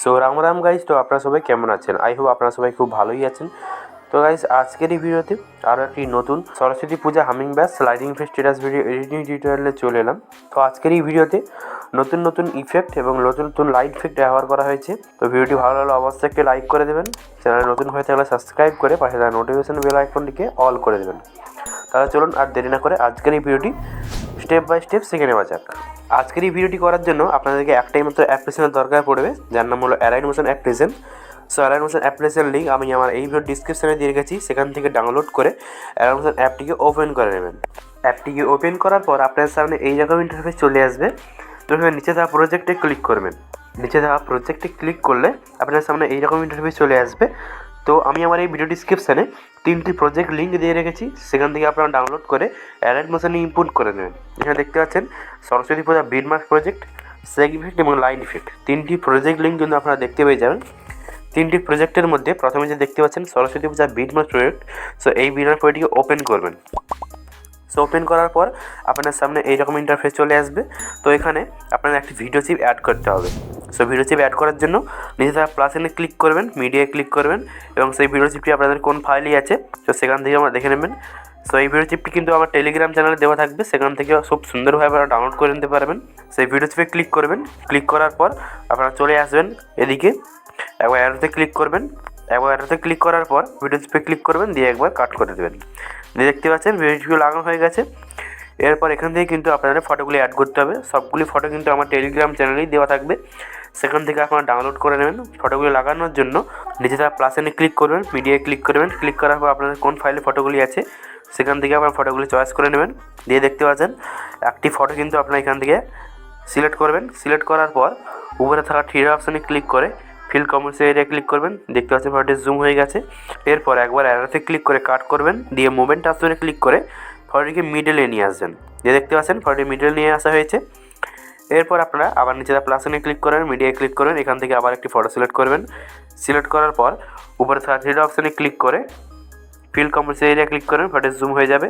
So Ram Ram guys, তো আপনারা সবাই কেমন আছেন? আই হোপ আপনারা সবাই খুব ভালোই আছেন। তো গাইজ, আজকের এই ভিডিওতে আরও একটি নতুন সরস্বতী পূজা হামিং ব্যাস sliding face status video editing টিউটোরিয়ালে চলে এলাম। তো আজকের এই ভিডিওতে নতুন নতুন ইফেক্ট এবং নতুন নতুন লাইট ইফেক্ট ব্যবহার করা হয়েছে। তো ভিডিওটি ভালো লাগলে অবশ্যই একটি লাইক করে দেবেন, চ্যানেলে নতুন হয়ে থাকলে সাবস্ক্রাইব করে পাশে থাকা নোটিফিকেশন বেল আইকনটিকে অল করে দেবেন। তাহলে চলুন আর দেরি না করে আজকের এই ভিডিওটি স্টেপ বাই স্টেপ শিখে নেওয়া যাক। আজকের এই ভিডিওটি করার জন্য আপনাদেরকে একটাই মাত্র অ্যাপ্লিকেশনের দরকার পড়বে, যার নাম হলো Alightmotion application. So Alightmotion application link আমি আমার এই ভিডিও ডিসক্রিপশনে দিয়ে রেখেছি, সেখান থেকে ডাউনলোড করে Alightmotion অ্যাপটিকে ওপেন করে নেবেন। অ্যাপটিকে ওপেন করার পর আপনার সামনে এই রকম ইন্টারফেস চলে আসবে। তো এখানে নিচে থাকা প্রজেক্টে ক্লিক করবেন। নিচে থাকা প্রজেক্টে ক্লিক করলে আপনার সামনে এই রকম ইন্টারফেস চলে আসবে। তো আমি আমার এই ভিডিও ডিসক্রিপশানে 3টি প্রজেক্ট লিঙ্ক দিয়ে রেখেছি, সেখান থেকে আপনারা ডাউনলোড করে Alightmotion ইনপুট করে নেবেন। এখানে দেখতে পাচ্ছেন সরস্বতী পূজা বিডমার্ক প্রজেক্ট, সেগ ইফেক্ট এবং লাইট ইফেক্ট, 3টি প্রজেক্ট লিঙ্ক কিন্তু আপনারা দেখতে পেয়ে যাবেন। 3টি প্রজেক্টের মধ্যে প্রথমে যে দেখতে পাচ্ছেন সরস্বতী পূজা বিডমার্ক প্রজেক্ট, সো এই বিডমার্ক প্রজেক্টটিকে ওপেন করবেন। সো ওপেন করার পর আপনার সামনে এইরকম ইন্টারফেস চলে আসবে। তো এখানে আপনার একটি ভিডিও চিপ অ্যাড করতে হবে। সো ভিডিও চিপ অ্যাড করার জন্য নিচে থাকা প্লাস এনে ক্লিক করবেন, মিডিয়ায় ক্লিক করবেন এবং সেই ভিডিও চিপটি আপনাদের কোন ফাইলেই আছে তো সেখান থেকে আমরা দেখে নেবেন। সো এই ভিডিও চিপটি কিন্তু আমার টেলিগ্রাম চ্যানেলে দেওয়া থাকবে, সেখান থেকে খুব সুন্দরভাবে আপনারা ডাউনলোড করে নিতে পারবেন। সেই ভিডিও চিপে ক্লিক করবেন, ক্লিক করার পর আপনারা চলে আসবেন এদিকে, একবার অ্যারোতে ক্লিক করবেন। একবার অ্যারোতে ক্লিক করার পর ভিডিও চিপে ক্লিক করবেন, দিয়ে একবার কাট করে দেবেন। দেখতে পাচ্ছেন ভিডিওটি লাগানো হয়ে গেছে। এরপর এখান থেকে কিন্তু আপনাদের ফটোগুলি অ্যাড করতে হবে। সবগুলি ফটো কিন্তু আমার টেলিগ্রাম চ্যানেলেই দেওয়া থাকবে, সেখান থেকে আপনারা ডাউনলোড করে নেবেন। ফটোগুলি লাগানোর জন্য নিচে তার প্লাস এনে ক্লিক করবেন, মিডিয়ায় ক্লিক করবেন। ক্লিক করার পর আপনাদের কোন ফাইলে ফটোগুলি আছে সেখান থেকে আপনার ফটোগুলি চয়েস করে নেবেন। দিয়ে দেখতে পাচ্ছেন একটি ফটো কিন্তু আপনারা এখান থেকে সিলেক্ট করবেন। সিলেক্ট করার পর উপরে থাকা থ্রি অপশানে ক্লিক করে ফিল কমার্স এরিয়া ক্লিক করবেন। দেখতে পাচ্ছেন ফটোটি জুম হয়ে গেছে। এরপর একবার অ্যারোতে ক্লিক করে কাট করবেন, দিয়ে মুভমেন্ট অপশানে ক্লিক করে ফটোটিকে মিডলে নিয়ে আসবেন। যে দেখতে পাচ্ছেন ফটোটি মিডলে নিয়ে আসা হয়েছে। এরপর আপনারা আবার নিচে প্লাস আইকনে ক্লিক করবেন, মিডিয়ায় ক্লিক করবেন, এখান থেকে আবার একটি ফটো সিলেক্ট করবেন। সিলেক্ট করার পর উপরে থাকা থ্রি অপশানে ক্লিক করে ফিল কমার্স এরিয়া ক্লিক করবেন, ফটো জুম হয়ে যাবে।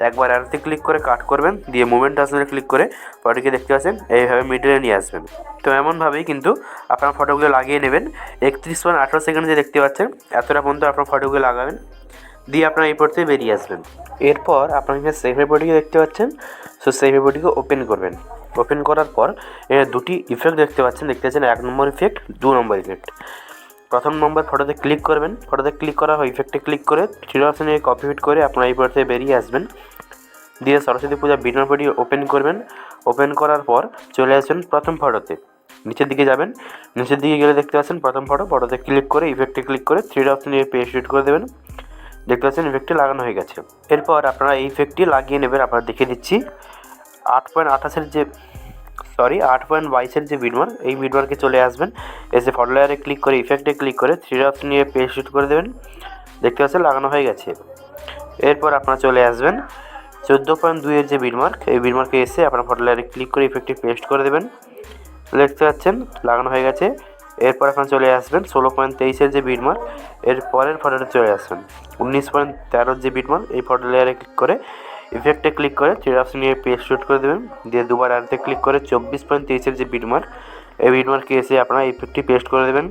একবার অ্যারোতে ক্লিক করে কাট করবেন, দিয়ে মুভমেন্ট অপশানে ক্লিক করে ফটোটিকে দেখতে পাচ্ছেন এইভাবে মিডলে নিয়ে আসবেন। তো এমনভাবেই কিন্তু আপনার ফটোগুলো লাগিয়ে নেবেন। 31.18 সেকেন্ড যে দেখতে পাচ্ছেন এতটা পর্যন্ত আপনার ফটোগুলো লাগাবেন, দিয়ে আপনার এই পর থেকে বেরিয়ে আসবেন। এরপর আপনার এখানে সেভ পেপারটিকে দেখতে পাচ্ছেন, সো সেভ পেপারটিকে ওপেন করবেন। ওপেন করার পর এখানে দুটি ইফেক্ট দেখতে পাচ্ছেন। 1 নম্বর ইফেক্ট, 2 নম্বর ইফেক্ট। প্রথম নম্বর ফটোতে ক্লিক করবেন। ফটোতে ক্লিক করা হয় ইফেক্টে ক্লিক করে থ্রি অপশানে কপি ফিট করে আপনার এই পর থেকে বেরিয়ে আসবেন। দিয়ে সরস্বতী পূজা বিডমার্ক ফটোটি ওপেন করবেন। ওপেন করার পর চলে আসবেন প্রথম ফটোতে, নিচের দিকে যাবেন। নিচের দিকে গেলে দেখতে পাচ্ছেন প্রথম ফটোতে ক্লিক করে ইফেক্টে ক্লিক করে থ্রি অপশানে পেস্ট ফিট করে দেবেন। দেখতে পাচ্ছেন ইফেক্টটি লাগানো হয়ে গেছে। এরপর আপনারা এই ইফেক্টটি লাগিয়ে নেবেন। আপনারা দেখিয়ে দিচ্ছি 8.22 যে বিডমার্ক, এই বিডমার্কে চলে আসবেন। এসে ফটো লেয়ারে ক্লিক করে ইফেক্টে ক্লিক করে থ্রি অপশন নিয়ে পেস্ট শুট করে দেবেন। দেখতে পাচ্ছেন লাগানো হয়ে গেছে। এরপর আপনারা চলে আসবেন 14.2 যে বিডমার্ক, এই বিডমার্কে এসে আপনার ফটো লেয়ারে ক্লিক করে ইফেক্টে পেস্ট করে দেবেন। দেখতে পাচ্ছেন লাগানো হয়ে গেছে। এরপর আপনারা চলে আসবেন 16.23 যে বিডমার্ক, এর পরের ফটোতে চলে আসবেন 19.13 যে বিডমার্ক, এই ফটো লেয়ারে ক্লিক করে ইফেক্টে ক্লিক করে থ্রি অপশন নিয়ে পেস্ট শুট করে দেবেন। দিয়ে দুবার আরতে ক্লিক করে 24.23 যে বিডমার্ক, এই বিডমার্কে এসে আপনারা ইফেক্টটি পেস্ট করে দেবেন।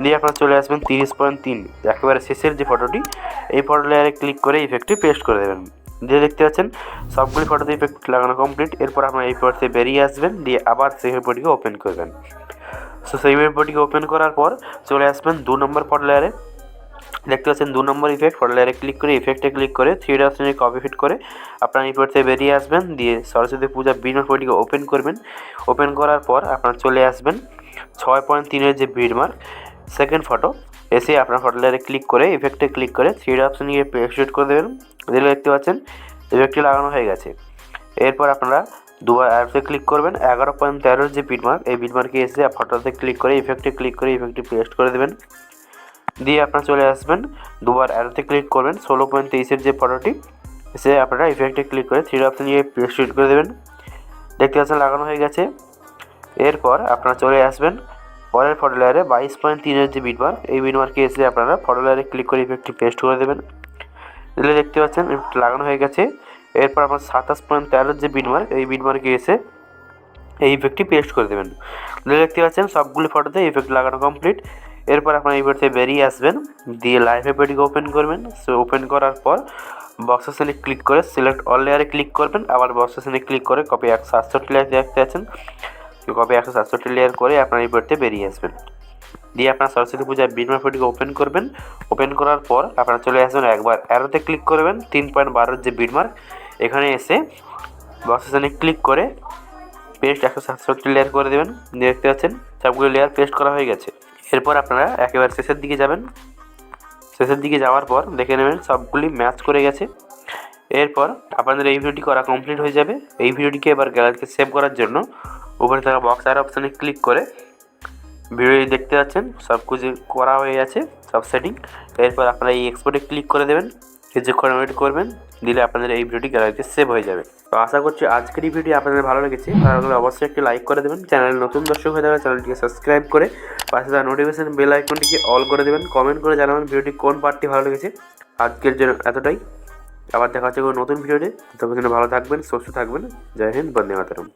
দিয়ে আপনারা চলে আসবেন 30.3 একেবারে শেষের যে ফটোটি, এই ফটো লেয়ারে ক্লিক করে ইফেক্টটি পেস্ট করে দেবেন। দিয়ে দেখতে পাচ্ছেন সবগুলি ফটোতে ইফেক্ট লাগানো কমপ্লিট। এরপর আপনারা এই ফটোতে বেরিয়ে আসবেন, দিয়ে আবার সেই ফটোটিকে ওপেন করবেন। সো সেই ফটোটিকে ওপেন করার পর চলে আসবেন 2 নম্বর ফটো লেয়ারে। দেখতে পাচ্ছেন 2 নম্বর ইফেক্ট, ফটো লেয়ারে ক্লিক করে ইফেক্টে ক্লিক করে থ্রি অপশনে কপি ফিট করে আপনারা এই ফটো থেকে বেরিয়ে আসবেন। দিয়ে সরস্বতী পূজা বিডমার্ক ফটোটিকে ওপেন করবেন। ওপেন করার পর আপনারা চলে আসবেন 6.3 যে বিডমার্ক, সেকেন্ড ফটো। এসে আপনার ফটো লেয়ারে ক্লিক করে ইফেক্টে ক্লিক করে থ্রি অপশন নিয়ে পেস্ট শুট করে দেবেন। দিলে দেখতে পাচ্ছেন ইফেক্টটি লাগানো হয়ে গেছে। এরপর আপনারা দুবার অ্যাপসে ক্লিক করবেন 11.13 যে বিডমার্ক, এই বিডমার্কে এসে ফটোতে ক্লিক করে ইফেক্টে ক্লিক করে ইফেক্টটি পেস্ট করে দেবেন। দিয়ে আপনারা চলে আসবেন দুবার অ্যারোতে ক্লিক করবেন 16.23 যে ফটোটি, এসে আপনারা ইফেক্টে ক্লিক করে থ্রি অপশন নিয়ে পেস্ট শুট করে দেবেন। দেখতে পাচ্ছেন লাগানো হয়ে গেছে। এরপর আপনারা চলে আসবেন পরের ফটো লেয়ারে 22.3 যে বিডমার্ক, এই বিডমার্কে এসে আপনারা ফটো লেয়ারে ক্লিক করে ইফেক্টটি পেস্ট করে দেবেন। দিলে দেখতে পাচ্ছেন লাগানো হয়ে গেছে। এরপর আপনার 27.13 যে বিডমার্ক, এই বিডমার্কে এসে এই ইফেক্টটি পেস্ট করে দেবেন। দেখতে পাচ্ছেন সবগুলি ফটোতে ইফেক্ট লাগানো কমপ্লিট। এরপর আপনার এই ভিডিও থেকে বেরিয়ে আসবেন, দিয়ে লাইভ এফেক্টটিকে ওপেন করবেন। সো ওপেন করার পর বক্স অপশনে ক্লিক করে সিলেক্ট অল লেয়ারে ক্লিক করবেন। আবার বক্স অপশনে ক্লিক করে কপি 168 লেয়ার দেখতে পাচ্ছেন, কপি 168 লেয়ার করে আপনার এই ভিডিও থেকে বেরিয়ে আসবেন। দিয়ে আপনার সরস্বতী পূজার বিটম্যাপ ফটোকে ওপেন করবেন। ওপেন করার পর আপনারা চলে আসবেন, একবার অ্যারোতে ক্লিক করবেন, 3.12 যে বিটমার্ক, এখানে এসে বক্স অপশনে ক্লিক করে পেস্ট 167 লেয়ার করে দেবেন। দেখতে পাচ্ছেন সবগুলো লেয়ার পেস্ট করা হয়ে গেছে। এরপর আপনারা একেবারে শেষের দিকে যাবেন। শেষের দিকে যাওয়ার পর দেখে নেবেন সবগুলি ম্যাচ করে গেছে। এরপর আপনাদের এই ভিডিওটি করা কমপ্লিট হয়ে যাবে। এই ভিডিওটিকে এবার গ্যালারিতে সেভ করার জন্য উপরে থাকা বক্স আর অপশানে ক্লিক করে ভিডিওটি দেখতে পাচ্ছেন সব কিছু করা হয়ে গেছে, সব সেটিং। এরপর আপনারা এই এক্সপোর্টে ক্লিক করে দেবেন, কিছুক্ষণ ওয়েট করবেন, দিলে আপনাদের এই ভিডিওটি গ্যালারিতে সেভ হয়ে যাবে। তো আশা করছি আজকের এই ভিডিও আপনাদের ভালো লেগেছে। ভালো লাগলে অবশ্যই একটি লাইক করে দেবেন। চ্যানেল নতুন দর্শক হয়ে থাকলে চ্যানেলটিকে সাবস্ক্রাইব করে পাশে থাকা নোটিফিকেশন বেল আইকনটিকে অল করে দেবেন। কমেন্ট করে জানাবেন ভিডিওটি কোন পার্টটি ভালো লেগেছে। আজকের জন্য এতটাই, আবার দেখা হচ্ছে কোনো নতুন ভিডিওতে। ততক্ষণ ভালো থাকবেন, সুস্থ থাকবেন। জয় হিন্দ, বন্দে মাতরম।